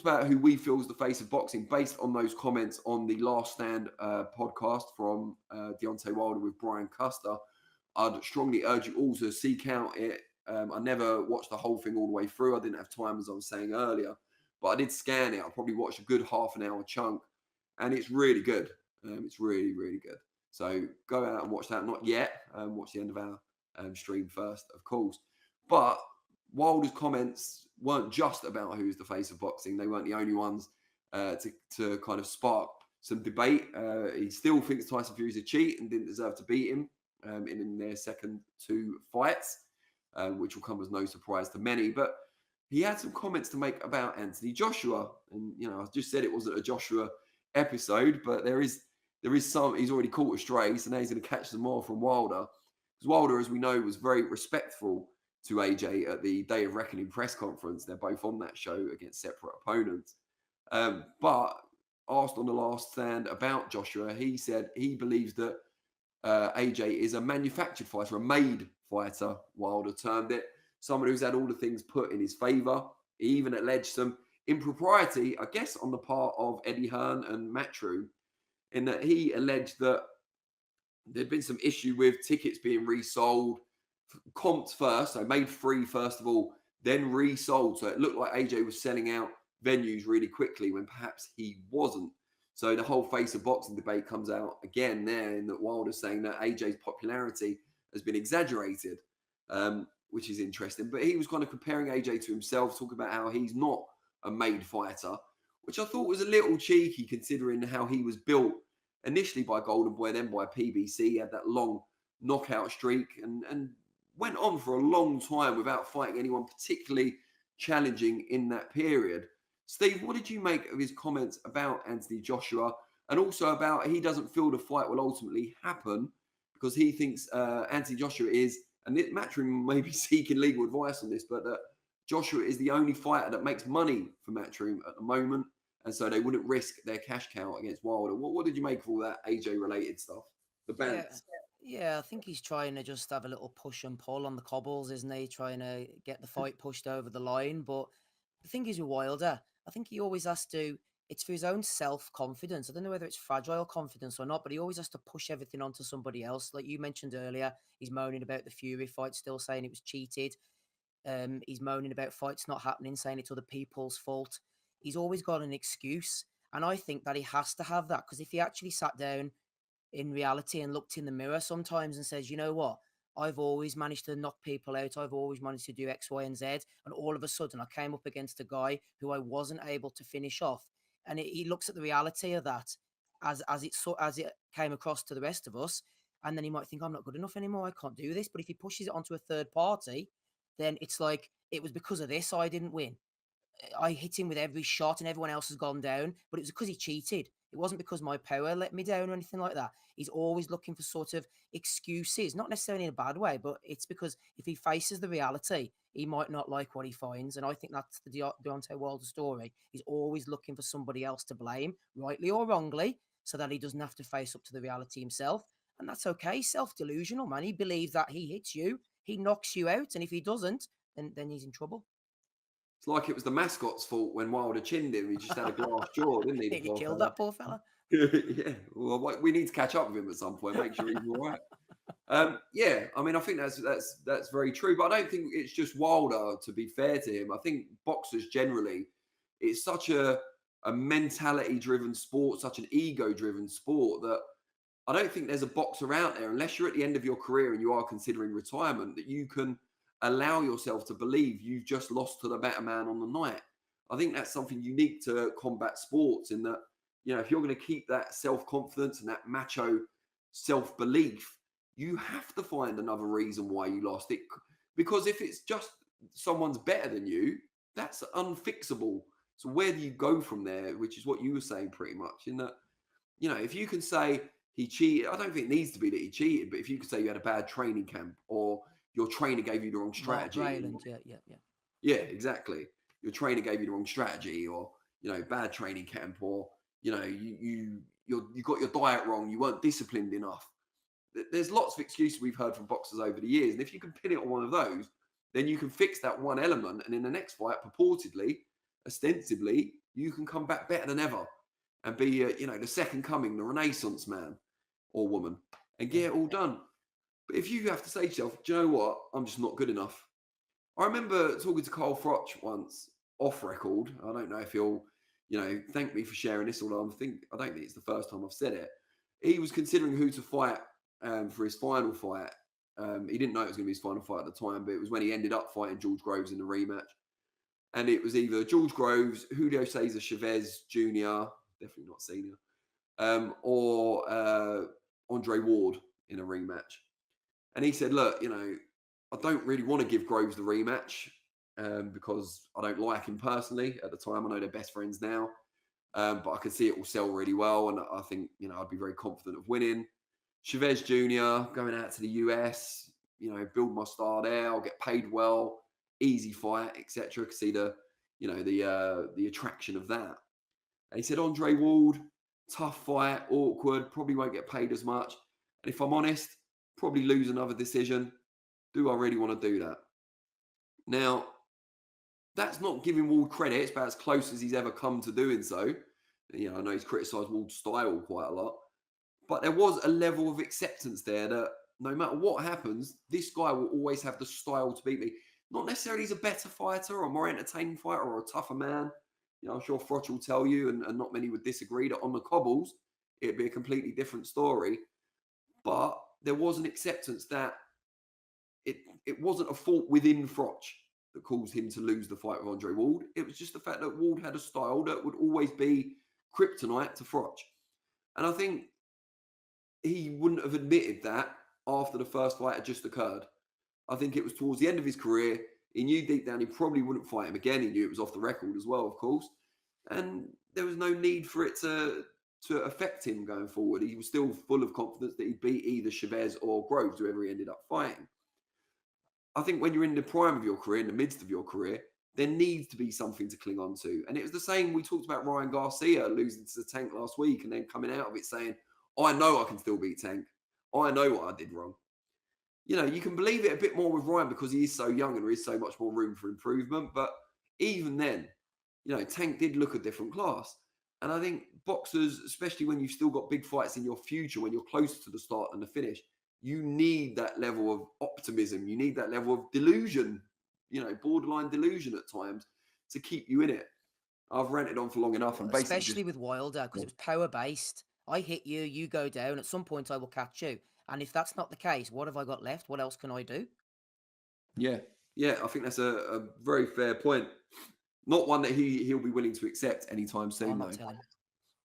about who we feel is the face of boxing based on those comments on the Last Stand podcast from Deontay Wilder with Brian Custer. I'd strongly urge you all to seek out it. I never watched the whole thing all the way through. I didn't have time, as I was saying earlier, but I did scan it. I probably watched a good half an hour chunk, and it's really good. It's really, really good. So go out and watch that. Not yet. Watch the end of our stream first, of course. But Wilder's comments weren't just about who's the face of boxing. They weren't the only ones to kind of spark some debate. He still thinks Tyson Fury's a cheat and didn't deserve to beat him in their second two fights, which will come as no surprise to many. But he had some comments to make about Anthony Joshua. And, you know, I just said it wasn't a Joshua episode, but there is some. He's already caught a stray, so now he's going to catch some more from Wilder. Because Wilder, as we know, was very respectful to AJ at the Day of Reckoning press conference. They're both on that show against separate opponents. But asked on the Last Stand about Joshua, he said he believes that AJ is a manufactured fighter, a made fighter, Wilder termed it. Someone who's had all the things put in his favour. He even alleged some impropriety, I guess, on the part of Eddie Hearn and Matchroom, in that he alleged that there'd been some issue with tickets being resold, comped first, so made free first of all, then resold. So it looked like AJ was selling out venues really quickly when perhaps he wasn't. So the whole face of boxing debate comes out again there, in that Wilder's saying that AJ's popularity has been exaggerated, which is interesting. But he was kind of comparing AJ to himself, talking about how he's not a made fighter, which I thought was a little cheeky considering how he was built initially by Golden Boy, then by PBC. He had that long knockout streak and went on for a long time without fighting anyone particularly challenging in that period. Steve, what did you make of his comments about Anthony Joshua, and also about he doesn't feel the fight will ultimately happen because he thinks Anthony Joshua is, and Matchroom may be seeking legal advice on this, but that Joshua is the only fighter that makes money for Matchroom at the moment, and so they wouldn't risk their cash cow against Wilder. What did you make of all that AJ-related stuff? The bants. Yeah, I think he's trying to just have a little push and pull on the cobbles, isn't he? Trying to get the fight pushed over the line. But the thing is with Wilder, I think he always has to, it's for his own self-confidence. I don't know whether it's fragile confidence or not, but he always has to push everything onto somebody else. Like you mentioned earlier, he's moaning about the Fury fight, still saying it was cheated. He's moaning about fights not happening, saying it's other people's fault. He's always got an excuse. And I think that he has to have that, because if he actually sat down in reality and looked in the mirror sometimes and says, you know what, I've always managed to knock people out. I've always managed to do X, Y, and Z. And all of a sudden I came up against a guy who I wasn't able to finish off. And he looks at the reality of that as it came across to the rest of us. And then he might think, I'm not good enough anymore. I can't do this. But if he pushes it onto a third party, then it's like, it was because of this I didn't win. I hit him with every shot and everyone else has gone down, but it was because he cheated. It wasn't because my power let me down or anything like that. He's always looking for sort of excuses, not necessarily in a bad way, but it's because if he faces the reality, he might not like what he finds. And I think that's the Deontay Wilder story. He's always looking for somebody else to blame, rightly or wrongly, so that he doesn't have to face up to the reality himself. And that's okay. Self-delusional, man. He believes that he hits you, he knocks you out, and if he doesn't, then he's in trouble. It's like it was the mascot's fault when Wilder chinned him. He just had a glass jaw, didn't he? He killed that poor fella. Yeah, well, we need to catch up with him at some point, make sure he's all right. Yeah, I mean, I think that's very true, but I don't think it's just Wilder, to be fair to him. I think boxers generally, it's such a mentality-driven sport, such an ego-driven sport, that I don't think there's a boxer out there, unless you're at the end of your career and you are considering retirement, that you can allow yourself to believe you've just lost to the better man on the night. I think that's something unique to combat sports, in that, you know, if you're going to keep that self-confidence and that macho self-belief, you have to find another reason why you lost it. Because if it's just someone's better than you, that's unfixable. So where do you go from there? Which is what you were saying pretty much, in that, you know, if you can say he cheated, I don't think it needs to be that he cheated, but if you could say you had a bad training camp, or your trainer gave you the wrong strategy. Yeah, exactly. Your trainer gave you the wrong strategy, or, you know, bad training camp, or, you know, you got your diet wrong, you weren't disciplined enough. There's lots of excuses we've heard from boxers over the years, and if you can pin it on one of those, then you can fix that one element, and in the next fight, purportedly, ostensibly, you can come back better than ever and be, the second coming, the Renaissance man or woman, and get it all done. But if you have to say to yourself, do you know what? I'm just not good enough. I remember talking to Carl Froch once off record. I don't know if he'll, thank me for sharing this, although I don't think it's the first time I've said it. He was considering who to fight for his final fight. He didn't know it was going to be his final fight at the time, but it was when he ended up fighting George Groves in the rematch. And it was either George Groves, Julio Cesar Chavez Jr., definitely not senior, or Andre Ward in a rematch. And he said, look, I don't really want to give Groves the rematch because I don't like him personally. At the time, I know they're best friends now. But I could see it will sell really well. And I think, I'd be very confident of winning. Chavez Jr., going out to the US, build my star there. I'll get paid well, easy fight, etc. Could see the attraction of that. And he said, Andre Ward, tough fight, awkward, probably won't get paid as much. And if I'm honest, probably lose another decision. Do I really want to do that? Now, that's not giving Ward credit. It's about as close as he's ever come to doing so. I know he's criticised Ward's style quite a lot. But there was a level of acceptance there that no matter what happens, this guy will always have the style to beat me. Not necessarily he's a better fighter or a more entertaining fighter or a tougher man. I'm sure Froch will tell you, and not many would disagree, that on the cobbles, it'd be a completely different story. But there was an acceptance that it wasn't a fault within Froch that caused him to lose the fight with Andre Ward. It was just the fact that Ward had a style that would always be kryptonite to Froch. And I think he wouldn't have admitted that after the first fight had just occurred. I think it was towards the end of his career. He knew deep down he probably wouldn't fight him again. He knew it was off the record as well, of course. And there was no need for it to affect him going forward. He was still full of confidence that he'd beat either Chavez or Groves, whoever he ended up fighting. I think when you're in the prime of your career, in the midst of your career, there needs to be something to cling on to. And it was the same, we talked about Ryan Garcia losing to the Tank last week and then coming out of it saying, I know I can still beat Tank. I know what I did wrong. You can believe it a bit more with Ryan because he is so young and there is so much more room for improvement. But even then, Tank did look a different class. And I think boxers, especially when you've still got big fights in your future, when you're closer to the start than the finish, you need that level of optimism. You need that level of delusion, borderline delusion at times to keep you in it. I've ranted on for long enough. And basically especially with Wilder, because it was power-based. I hit you, you go down. At some point, I will catch you. And if that's not the case, what have I got left? What else can I do? Yeah, I think that's a very fair point. Not one that he'll be willing to accept anytime soon, I'm though. not telling.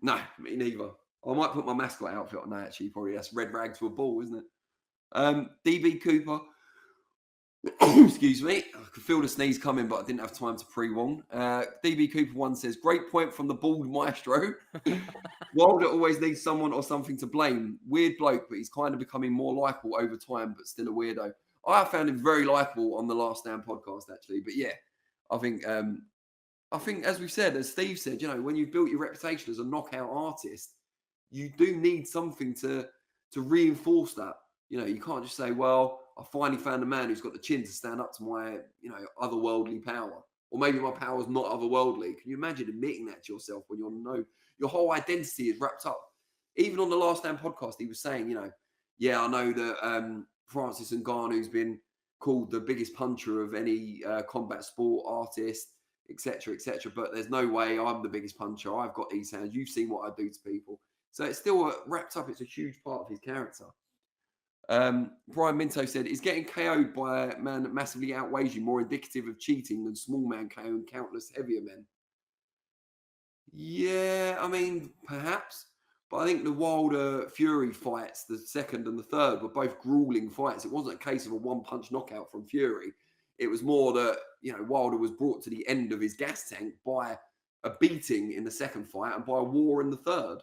No, me neither. I might put my mascot outfit on that, actually. Probably that's red rag to a ball, isn't it? DB Cooper. Excuse me. I could feel the sneeze coming, but I didn't have time to pre-warn. DB Cooper 1 says, great point from the bald maestro. Wilder always needs someone or something to blame. Weird bloke, but he's kind of becoming more likeable over time, but still a weirdo. I found him very likeable on the Last Stand podcast, actually. But yeah, I think, as we said, as Steve said, when you've built your reputation as a knockout artist, you do need something to reinforce that. You can't just say, well, I finally found a man who's got the chin to stand up to my, otherworldly power. Or maybe my power is not otherworldly. Can you imagine admitting that to yourself when your whole identity is wrapped up? Even on the Last Stand podcast, he was saying, yeah, I know that Francis Ngannou's been called the biggest puncher of any combat sport artist, etc., but there's no way I'm the biggest puncher. I've got these hands. You've seen what I do to people. So it's still wrapped up. It's a huge part of his character. Brian Minto said, is getting KO'd by a man that massively outweighs you more indicative of cheating than small man KO'ing countless heavier men? Yeah, I mean, perhaps. But I think the Wilder Fury fights, the second and the third, were both grueling fights. It wasn't a case of a one-punch knockout from Fury. It was more that, Wilder was brought to the end of his gas tank by a beating in the second fight and by a war in the third.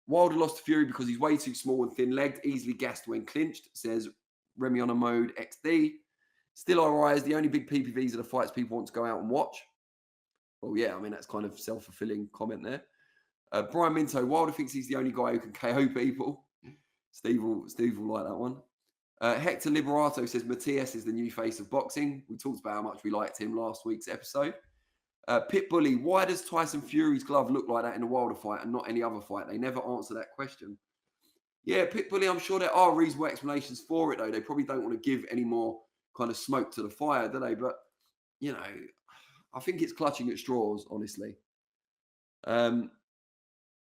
Wilder lost to Fury because he's way too small and thin-legged, easily gassed when clinched, says Remy on a Mode XD. Still RIs, the only big PPVs are the fights people want to go out and watch. Well, yeah, I mean, that's kind of self-fulfilling comment there. Brian Minto, Wilder thinks he's the only guy who can KO people. Steve will like that one. Hector Liberato says Matias is the new face of boxing. We talked about how much we liked him last week's episode. Pitbully, why does Tyson Fury's glove look like that in a Wilder fight and not any other fight? They never answer that question. Yeah, Pitbully, I'm sure there are reasonable explanations for it, though. They probably don't want to give any more kind of smoke to the fire, do they? But, you know, I think it's clutching at straws, honestly.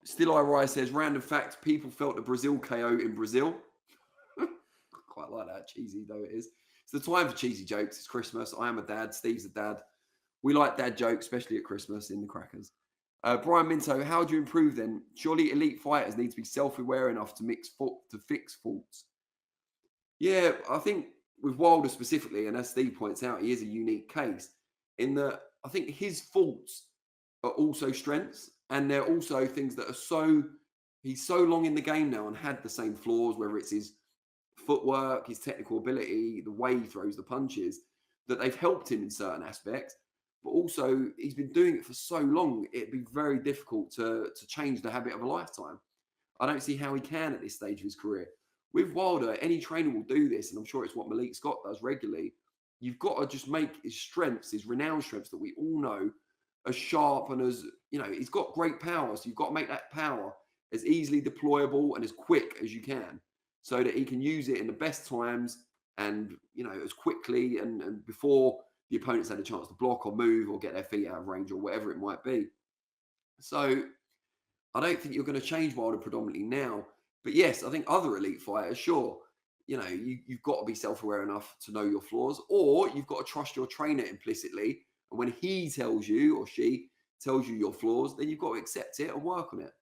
Still I Rise says, random fact, people felt the Brazil KO in Brazil. Quite like that, cheesy though it is. It's the time for cheesy jokes. It's Christmas. I am a dad. Steve's a dad. We like dad jokes, especially at Christmas in the crackers. Brian Minto, how do you improve then? Surely elite fighters need to be self-aware enough to fix faults. Yeah, I think with Wilder specifically, and as Steve points out, he is a unique case in that I think his faults are also strengths, and they're also things that are he's so long in the game now and had the same flaws, whether it's his footwork, his technical ability, the way he throws the punches, that they've helped him in certain aspects. But also, he's been doing it for so long, it'd be very difficult to change the habit of a lifetime. I don't see how he can at this stage of his career. With Wilder, any trainer will do this, and I'm sure it's what Malik Scott does regularly. You've got to just make his strengths, his renowned strengths that we all know, as sharp and as, he's got great power. So you've got to make that power as easily deployable and as quick as you can so that he can use it in the best times and, as quickly and before the opponents had a chance to block or move or get their feet out of range or whatever it might be. So I don't think you're going to change Wilder predominantly now. But yes, I think other elite fighters, sure, you've got to be self-aware enough to know your flaws, or you've got to trust your trainer implicitly. And when he tells you or she tells you your flaws, then you've got to accept it and work on it.